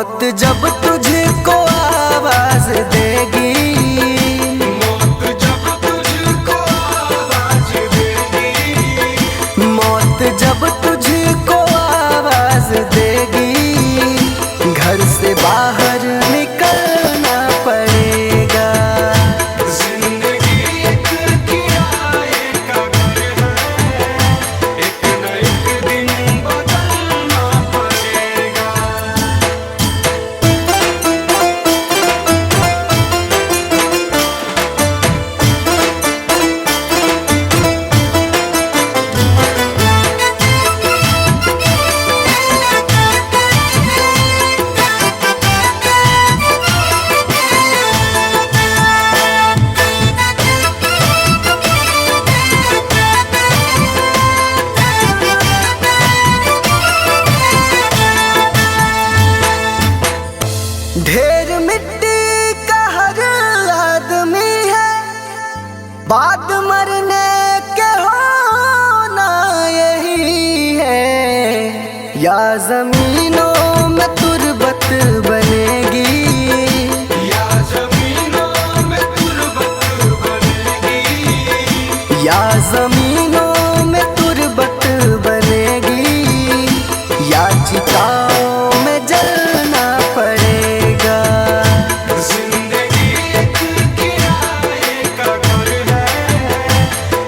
मौत जब तुझको आवाज देगी, मौत जब तुझको आवाज देगी, मौत जब तुझको आवाज देगी, घर से बाहर निकलना पड़ेगा। जिंदगी एक किराए का घर है, एक न एक दिन बदलना पड़ेगा। ढेर मिट्टी का हर आदमी है, बाद मरने के होना यही है। या जमीनों में तुरबत बनेगी, या जमीनों में तुरबत बनेगी, या जमीनों में तुरबत बनेगी, या चिताओं में जलना पड़ेगा। जिंदगी एक किराए का घर है,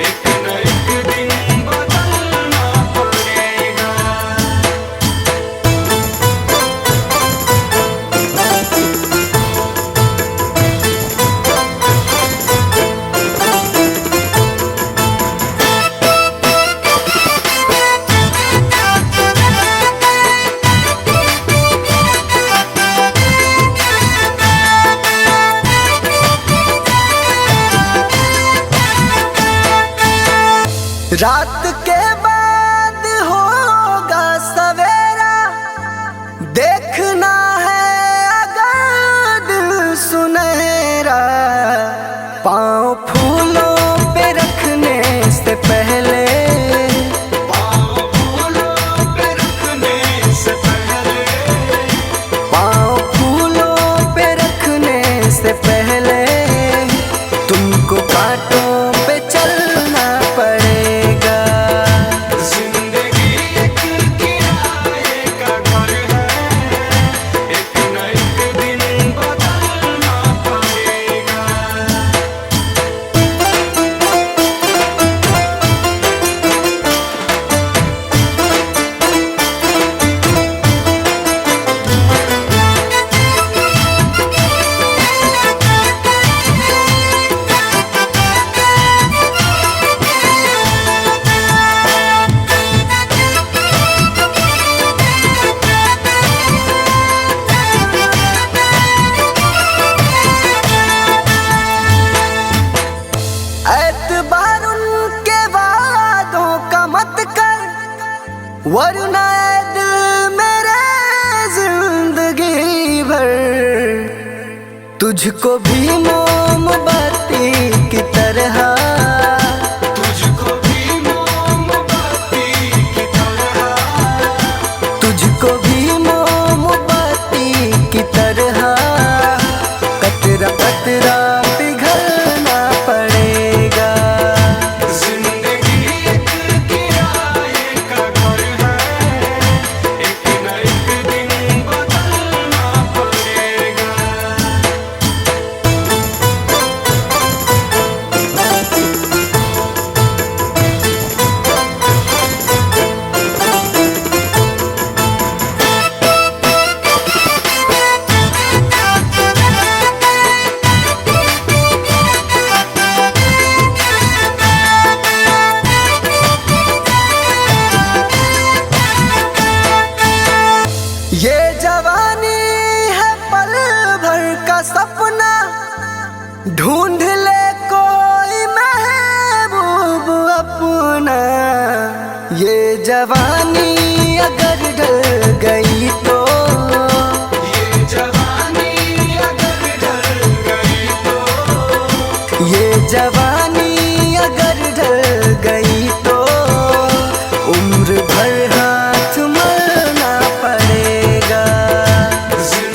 एक न एक दिन बदलना पड़ेगा। रात के बाद होगा सवेरा, देखना है अगर दिल सुनहरा। पाँव फूलों पे रखने से पहले, पाँव फूलों पे रखने से पहले, पाँव फूलों पे रखने से पहले, तुमको कांटों पे चलना पड़ेगा। जिंदगी एक किराए का घर है, एक न एक दिन बदलना पड़ेगा। एतबार उनके वादों का मत कर, वरना ए दिल मेरे जिंदगी भर तुझको भी मोमबत्ती की तरह, तुझको भी मोमबत्ती की तरह, तुझको भी मोमबत्ती की तरह, कतरा कतरा पिघलना पड़ेगा। जिंदगी एक किराए का घर है, एक न एक दिन बदलना पड़ेगा। ये जवानी है पल भर का सपना, ढूंढ ले कोई महबूब अपना। ये जवानी अगर ढल गई तो, ये जवानी अगर ढल गई तो, ये जवानी अगर ढल गई तो, उम्र भर हाथ मलना पड़ेगा। जिंदगी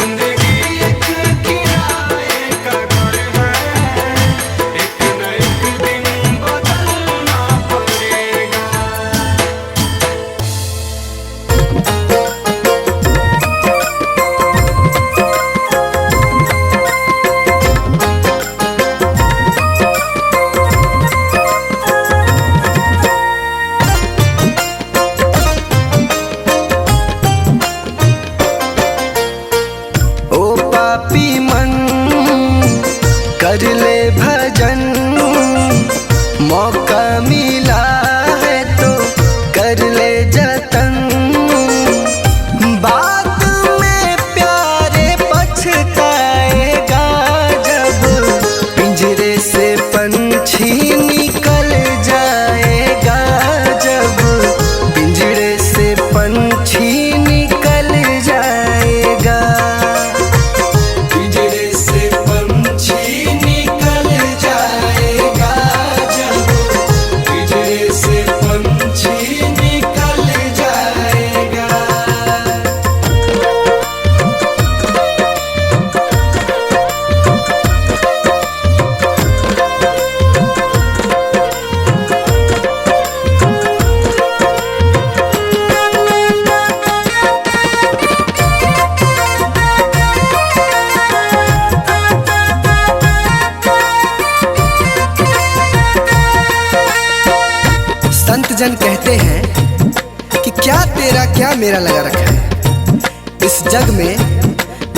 मेरा लगा रखा है। इस जग में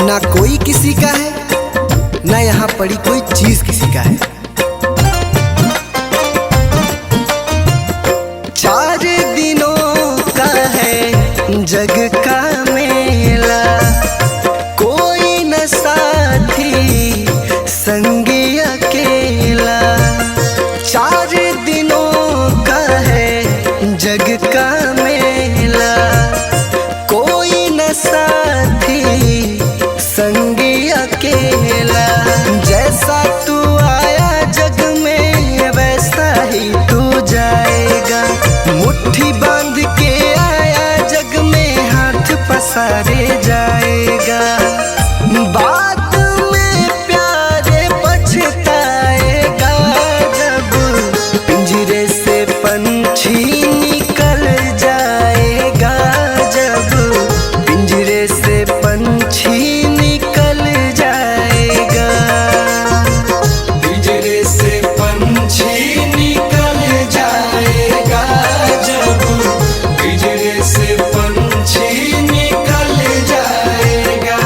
ना कोई किसी का है, ना यहाँ पड़ी कोई चीज किसी का है। 4 दिनों का है जग का मेला, कोई न साथी संगी अकेला। 4 दिनों का है जग का मेला, कोई न साथी संगी अकेला। जैसा तू आया जग में वैसा ही तू जाएगा, मुट्ठी बांध के आया जग में हाथ पसारे जाएगा। बाद में प्यारे पछताएगा, जब पिंजरे से पंछी निकल जाएगा, जब पिंजरे से पंछी निकल जाएगा। पिंजरे से पंछी निकल जाएगा, जब पिंजरे से पंछी निकल जाएगा।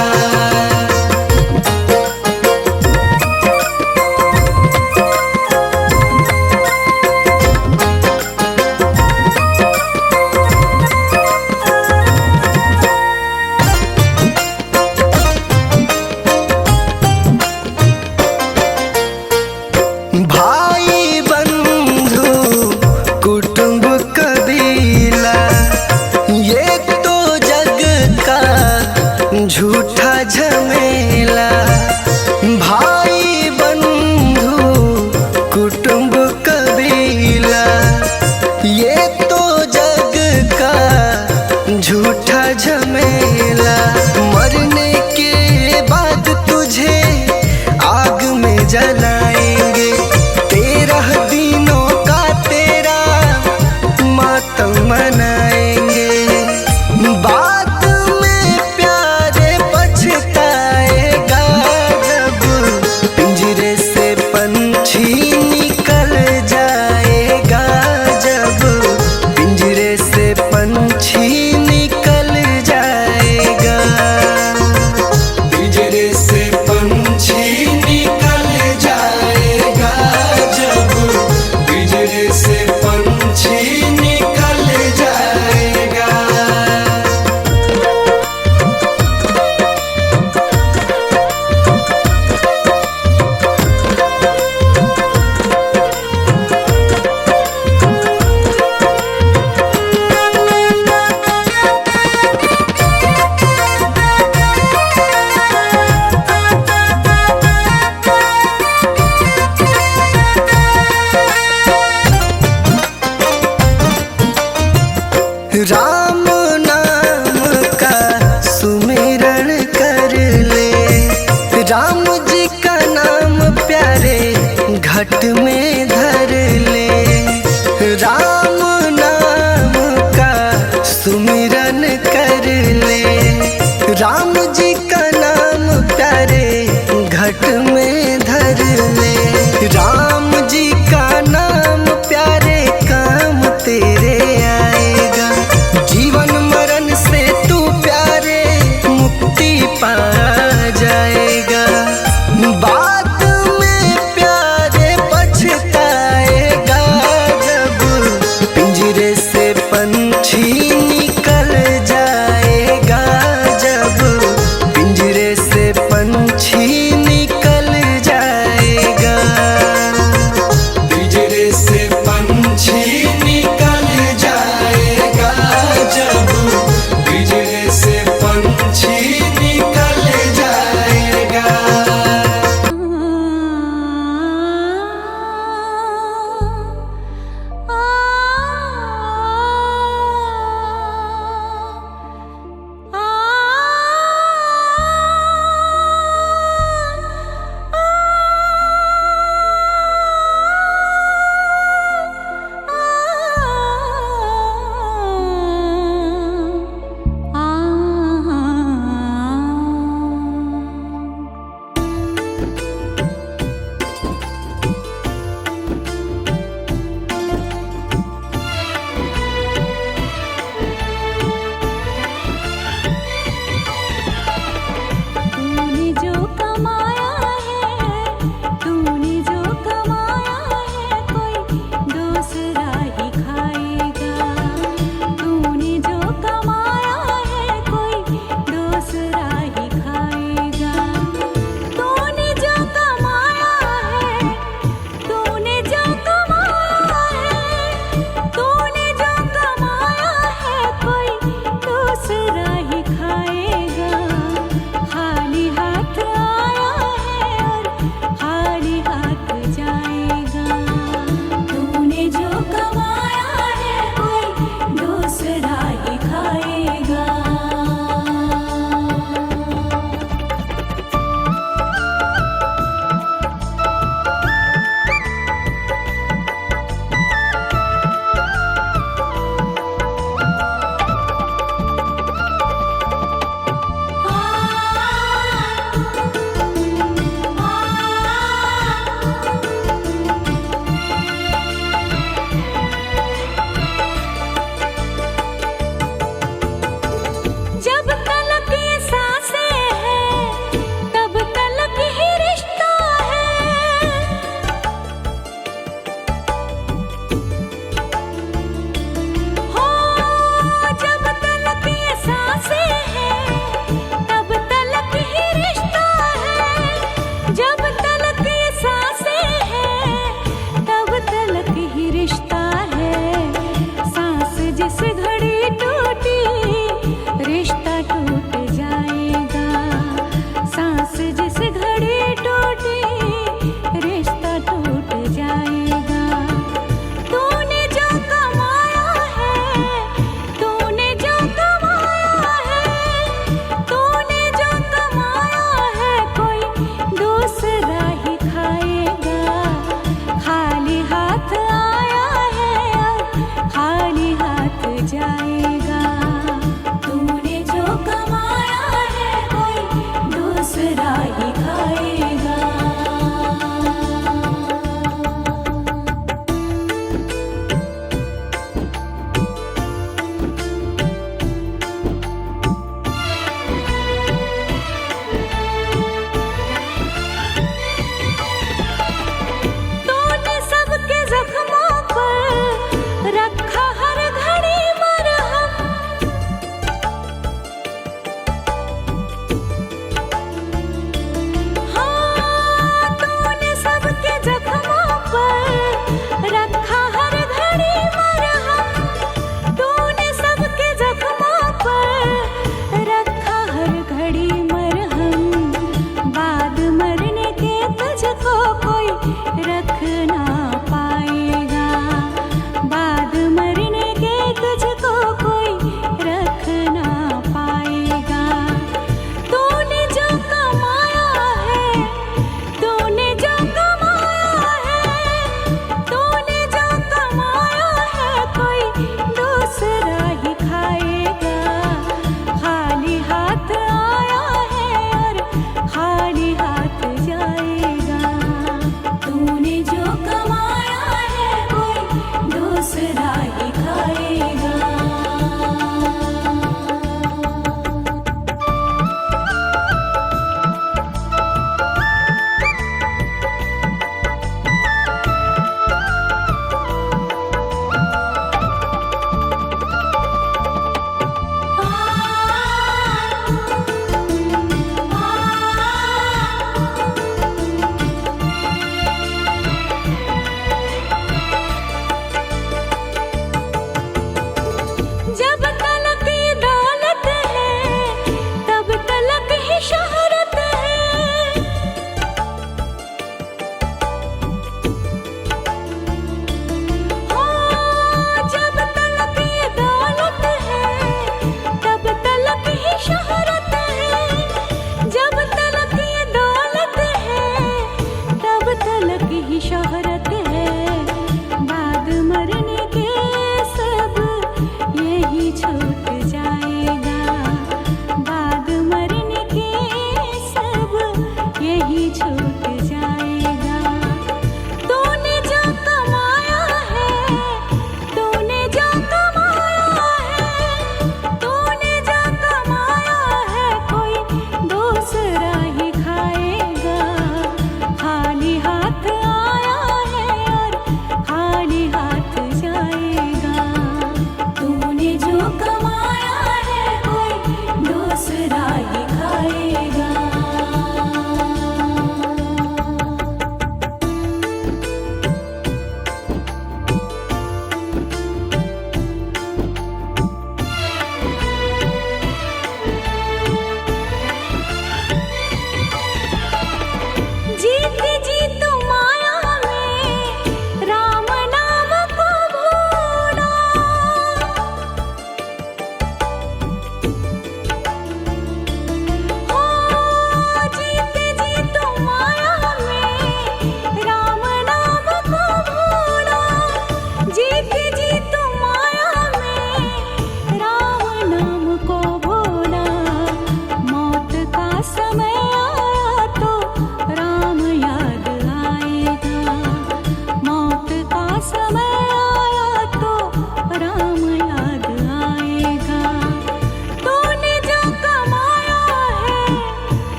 भाई बंधु कुटुंब कबीला, ये तो जग का झूठा झमेला। भाई बंधु कुटुंब कबीला, ये तो जग का झूठा झमेला। मरने के बाद तुझे आग में जलाएंगे, 13 दिनों का तेरा मातम मनाएंगे। बाद में प्यारे पछताएगा, जब पिंजरे से पंछी निकल जाएगा, जब पिंजरे से पंछी निकल जाएगा। पिंजरे से पंछी निकल जाएगा, जब पिंजरे से पंछी निकल जाएगा। राम नाम का सुमिरन कर ले, राम जी का नाम प्यारे घट में धर ले। राम नाम का सुमिरन कर ले, राम जी का नाम प्यारे घट में धर ले। राम जी का नाम प्यारे काम तेरे आएगा, जीवन मरण से तू प्यारे मुक्ति पा जाएगा। बाद में प्यारे पछताएगा,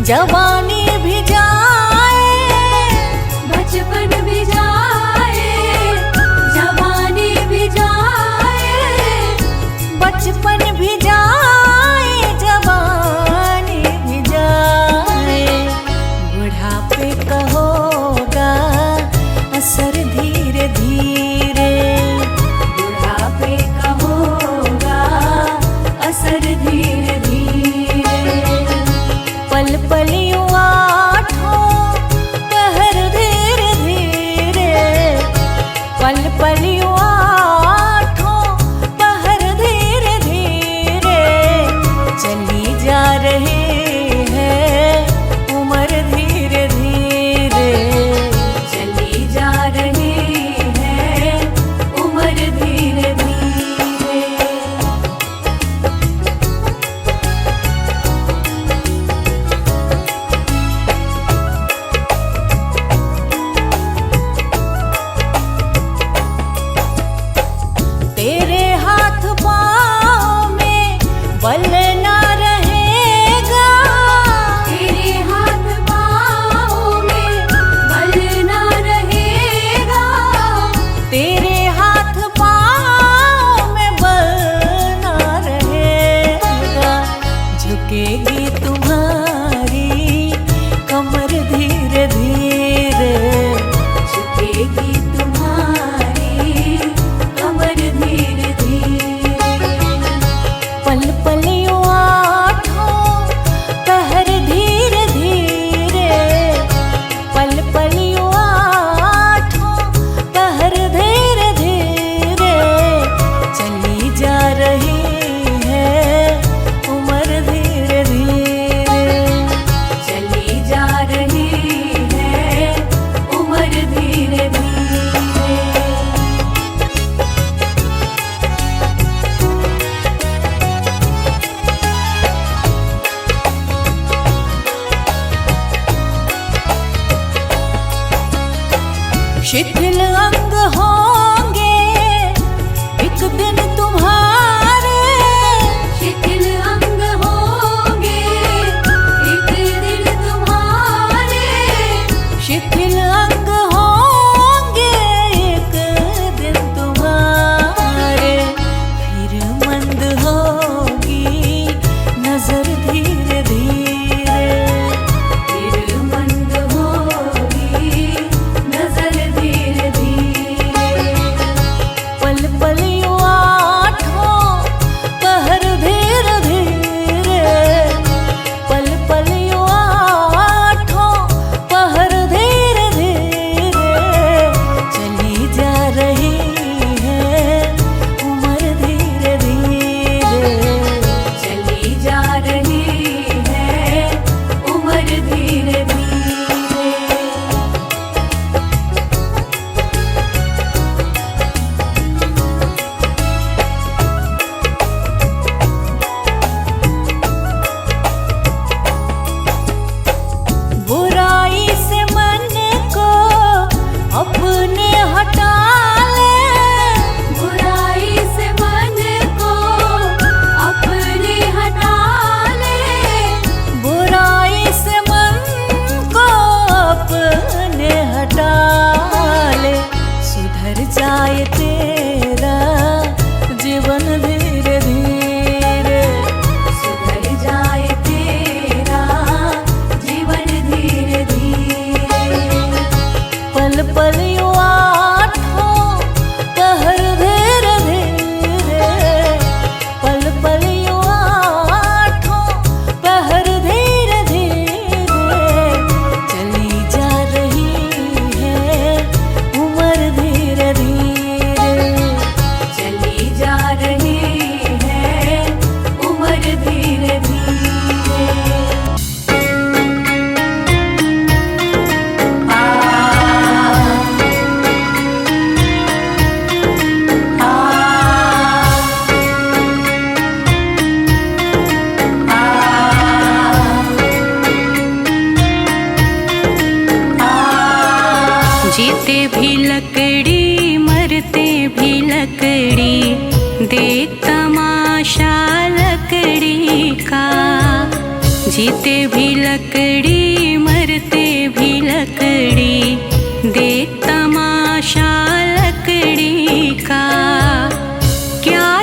जवानी भी जाए, बचपन भी जाए, जवानी भी जाए, बचपन भी जाए, जवानी भी जाए, बुढ़ापे का होगा असर धीरे धीरे, बुढ़ापे का होगा असर धीरे धीरे, पल पल यूं आठों पहर धीरे धीरे, पल पल यूं आठों पहर धीरे धीरे, चली जा रही है उम्र धीरे धीरे, चली जा रही है उम्र धीरे धीरे। तेरे हाथ पाँव में बल ना रहेगा, तेरे हाथ पाँव में बल ना रहेगा, तेरे हाथ पाँव में बल ना रहेगा, झुकेगी तुम्हारी कमर धीरे धीरे, झुकेगी तुम्हारी कमर धीरे धीरे, पल पल यूं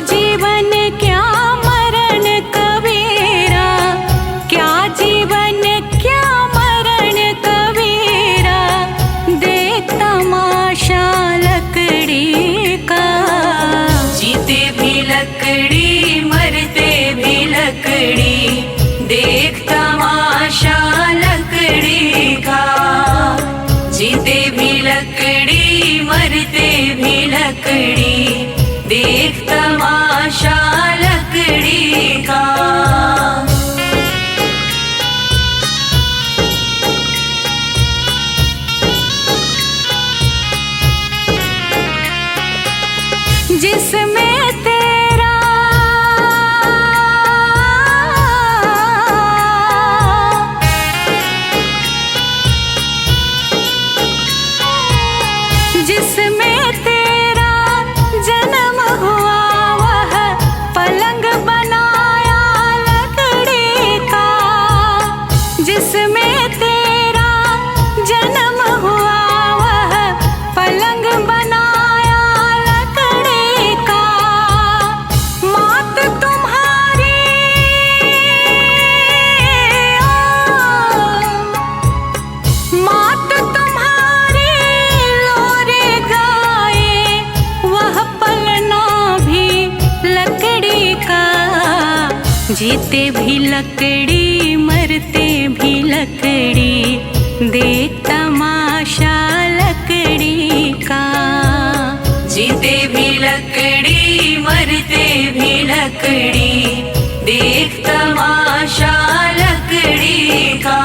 जीवन क्या मरण कबीरा, क्या जीवन क्या मरण कबीरा, देख तमाशा लकड़ी का। जीते भी लकड़ी मरते भी लकड़ी, देख तमाशा लकड़ी का। जीते भी लकड़ी मरते भी लकड़ी, देख तमाशा लकड़ी का। जिसमें तेरा जिसमें तेरा जन्म हुआ, वह पलंग बनाया लकड़ी का। जिसमें तेरा जन्म हुआ, वह पलंग बनाया लकड़ी का। मात तुम्हारी मात तुम्हारी लोरे गाए, वह पलना भी लकड़ी का। जीते भी लकड़ी मरते भी लकड़ी, देख तमाशा लकड़ी का। जीते भी लकड़ी मरते भी लकड़ी, देख तमाशा लकड़ी का।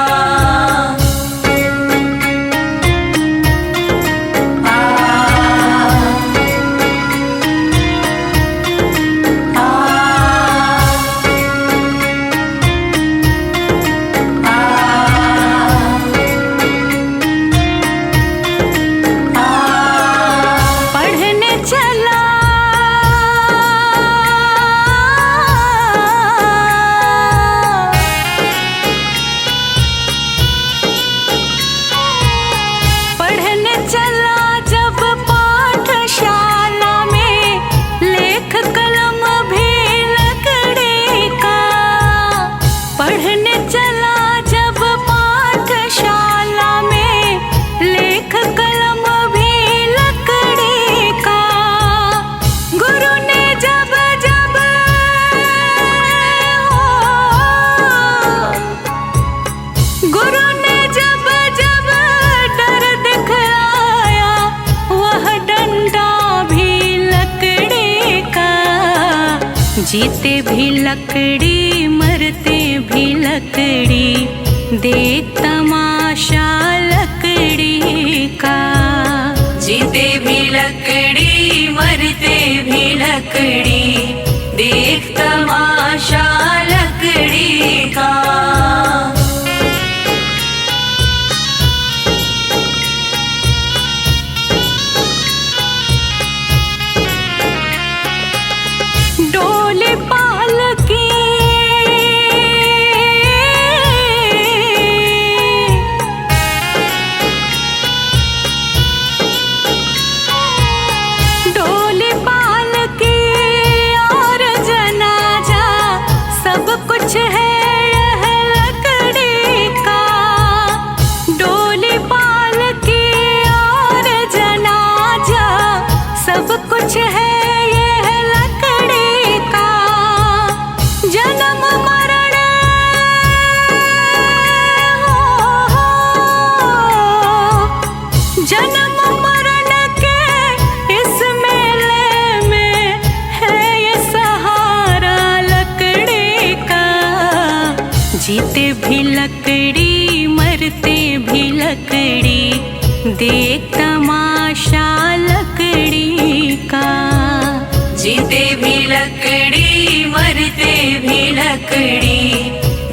पढ़ने चला पढ़ने चला जब पाठशाला में, लेख कलम भी लकड़ी का। पढ़ने चला जब पाठशाला में, लेख कलम भी लकड़ी का। गुरु ने जब जब गुरु ने जब जब डर दिखलाया, वह डंडा भी लकड़ी का। जीते भी लकड़ी मरते भी लकड़ी, देख तमाशा लकड़ी का। जीते भी लकड़ी मरते भी लकड़ी, देख तमाशा लकड़ी का। डोली पालकी डोली पालकी और जनाजा, सब कुछ है यह लकड़ी का। डोली पालकी और जनाजा, सब कुछ है यह लकड़ी का। जन्म मरण जन्म मरण के इस मेले में है ये सहारा लकड़ी का। जीते भी लकड़ी मरते भी लकड़ी, देख तमाशा लकड़ी का। जीते भी लकड़ी मरते भी लकड़ी,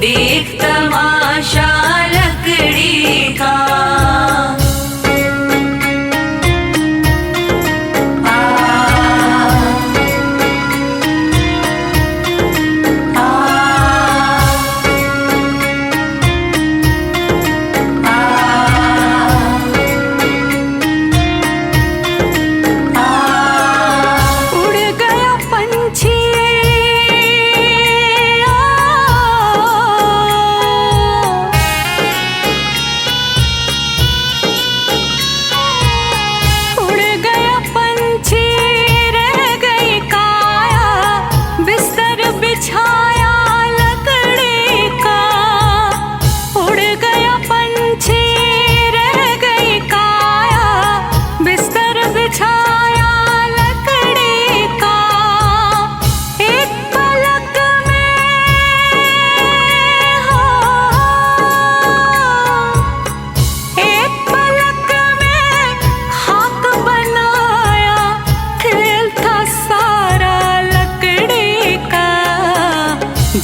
देख तमाशा लकड़ी का। उड़ गया पंछी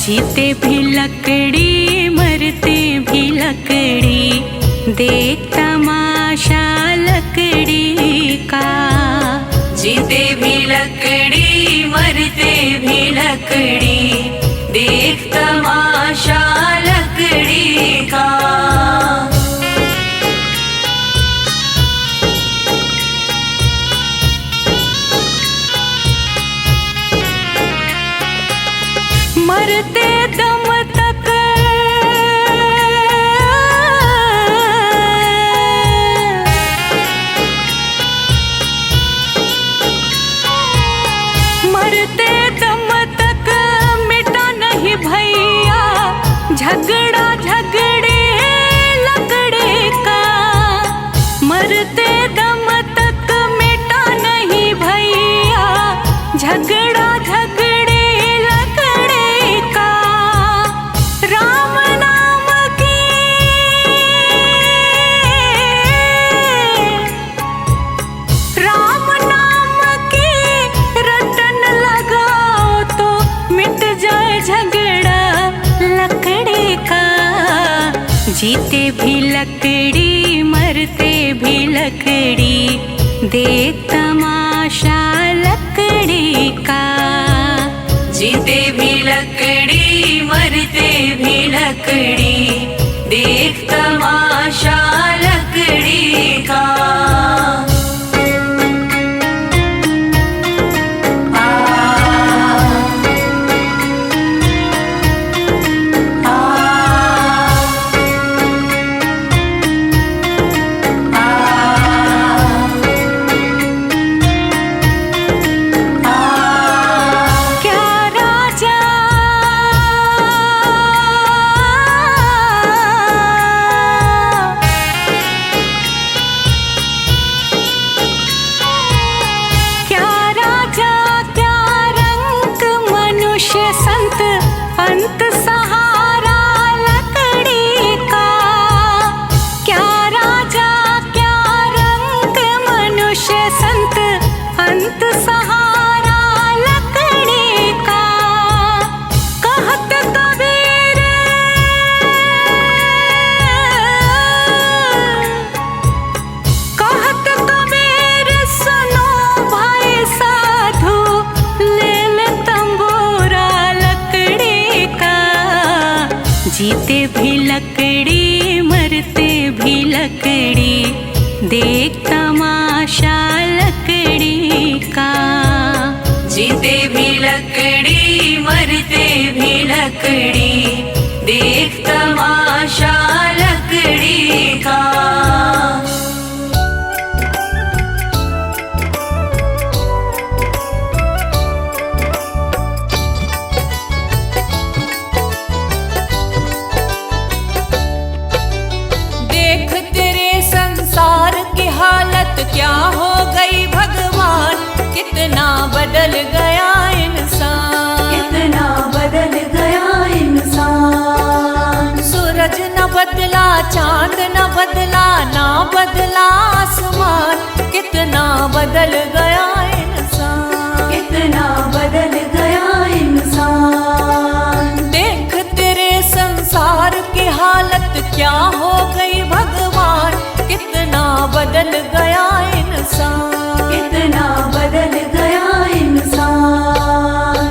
जीते भी लकड़ी मरते भी लकड़ी, देख तमाशा लकड़ी का। जीते भी लकड़ी मरते भी लकड़ी, देख तमाशा लकड़ी का। मरते दम तक मरते दम तक मिटा नहीं भैया झगड़ा झगड़े लकड़े का। मरते दम तक मिटा नहीं भैया झगड़ा झगड़े लकड़े का। राम नाम की राम नाम की रटन लगाओ तो मिट जाए झगड़ा लकड़े का। जीते भी लकड़ी मरते भी लकड़ी, देख तमाशा लकड़ी का। जीते भी लकड़ी मरते भी लकड़ी, देख तमाशा लकड़ी का। अंत सहारा लकड़ी का। क्या राजा क्या रंग मनुष्य संत, अंत सहारा लकड़ी का। कहत कबीर कहत कबीर सुनो भाई साधु, ले ले तंबूरा लकड़ी का। जीते भी लकड़ी मरते भी लकड़ी, देख तमाशा लकड़ी का। जीते भी लकड़ी मरते भी लकड़ी, देख तमाशा लकड़ी का। क्या हो गई भगवान, कितना बदल गया इंसान, कितना बदल गया इंसान। सूरज न बदला चांद न बदला ना बदला आसमान, कितना बदल गया इंसान, कितना बदल गया इंसान। देख तेरे संसार की हालत क्या हो गई भगवान, कितना बदल गया इंसान, कितना बदल गया इंसान।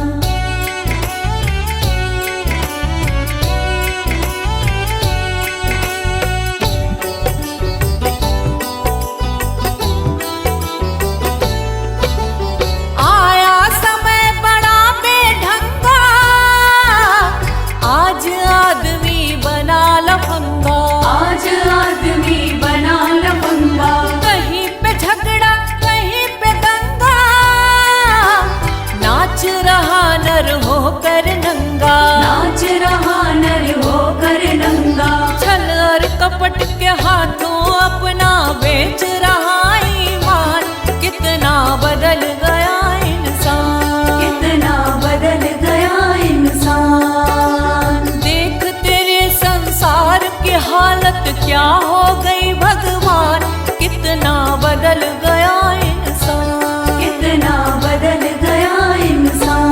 आया समय बड़ा बेढंगा, आज आदमी बना लफंगा, आज आदमी बना लफंगा। कहीं पे झगड़ा कहीं पे दंगा, नाच रहा नर होकर नंगा, नाच रहा नर होकर नंगा। छल और कपट के हाथों अपना बेच रहा ईमान, कितना बदल गया इंसान, कितना बदल गया इंसान। देख तेरे संसार की हालत क्या हो गई भगवान, कितना बदल गया इंसान, कितना बदल गया इंसान।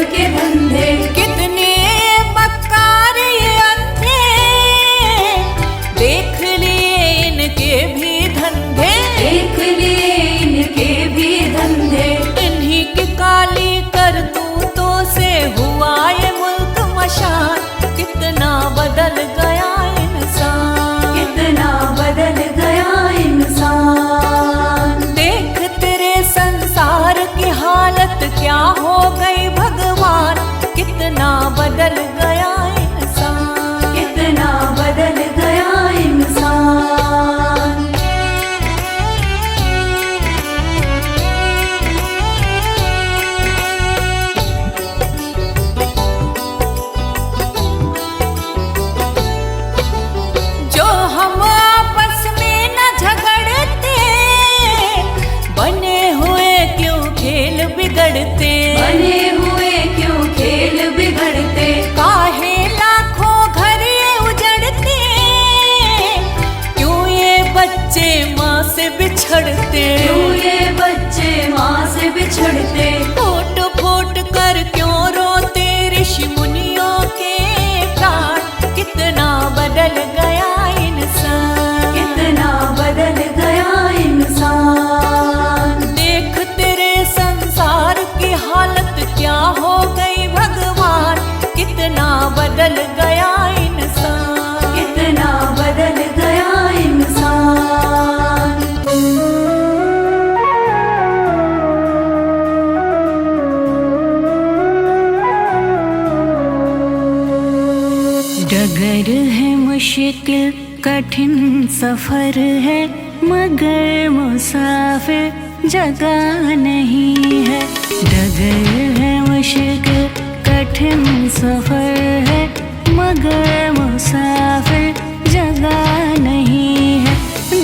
के धंधे। कितने मक्कार ये अंधे, देख लिए इनके भी धंधे। देख लिए इनके भी धंधे। इन्हीं की काली करतूतों से हुआ ये मुल्क मशान। कितना बदल गया इंसान, कितना बदल गया इंसान। देख तेरे संसार की हालत क्या हो गई भगवान। कितना बदल गया इंसान, कितना बदल गया इंसान। जो हम आपस में न झगड़ते, बने हुए क्यों खेल बिगड़ते। बने हुए क्यों खेल बिगड़ते। काहे लाखों घर ये उजड़ते, क्यों ये बच्चे माँ से बिछड़ते। क्यों ये बच्चे माँ से बिछड़ते। फूट फूट कर क्यों रोते ऋषि मुनियों के प्राण। कितना बदल गया इंसान, कितना बदल गया इंसान। देख तेरे संसार की हालत क्या हो गई भगवान। कितना बदल गया इंसान, कितना बदल गया इंसान। डगर है मुश्किल कठिन सफर है, मगर मुसाफिर जगह नहीं है। डगर है मुश्किल कठिन सफर है, मगर मुसाफिर जगह नहीं है।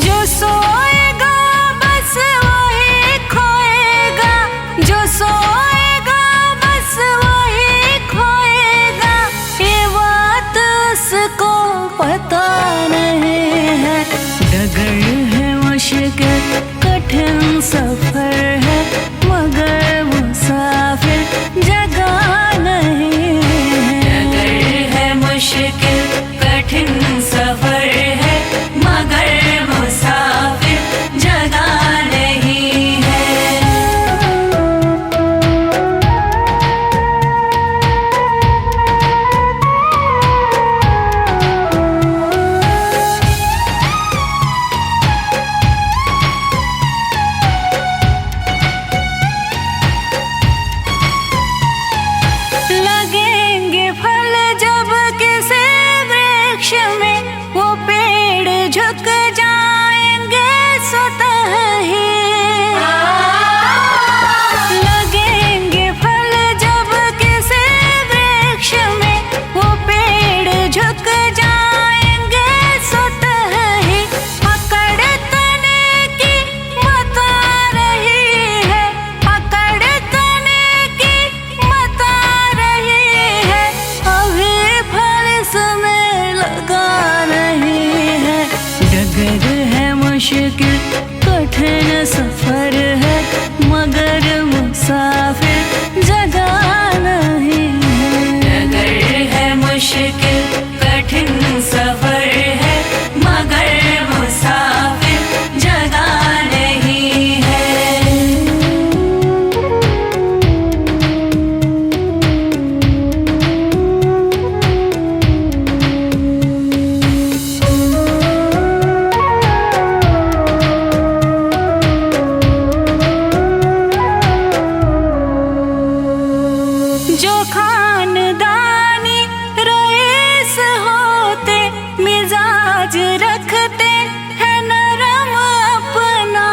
जो सोएगा बस वही खोएगा, जो सोएगा बस वही खोएगा। ये बात उसको पता नहीं है। डगर है मुश्किल कठिन सफर है, मगर मुसाफिर जगह नहीं है। डगर है मुश्किल कठिन सफर है, मगर मुसाफिर जगह नहीं है। लगेंगे फल जब किसी वृक्ष में, वो पेड़ झुक जाएंगे स्वतः ही। लगेंगे फल जब किसी वृक्ष में, वो पेड़ झुक जाएंगे स्वतः ही। पकड़ तने की बता रही है, पकड़ तने की बता रही है। अभी फल इसमें लगा नहीं है। डगर है मुश्किल कठिन सफर है, मगर मुसाफिर जगह नहीं है। डगर है मुश्किल कठिन सफर है, मगर मुसाफिर जगह नहीं है। जो खानदानी रईस होते, मिजाज रखते हैं नरम अपना।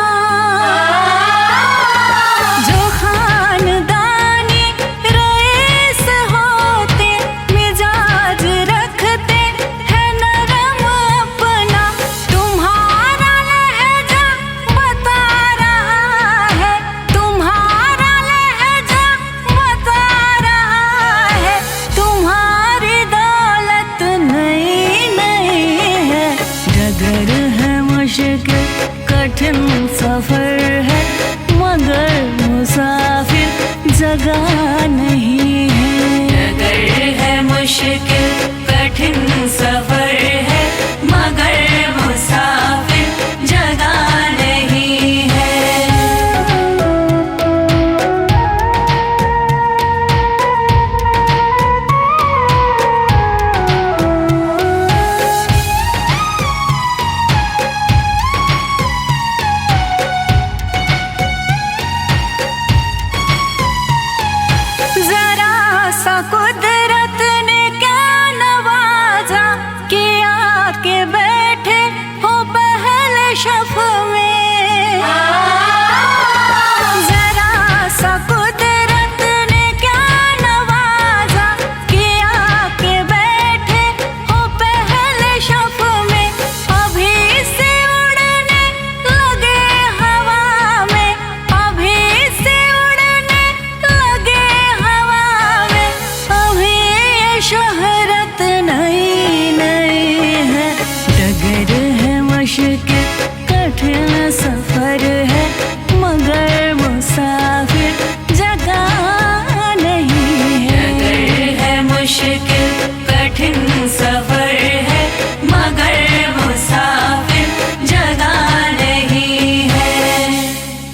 जो खानदानी रईस होते, मिजाज रखते हैं नरम अपना। तुम्हारा लहजा बता रहा है, तुम्हारा लहजा बता रहा है। तुम्हारी दौलत नहीं नहीं है। डगर है मुश्किल कठिन सफर है, मगर मुसाफिर जगह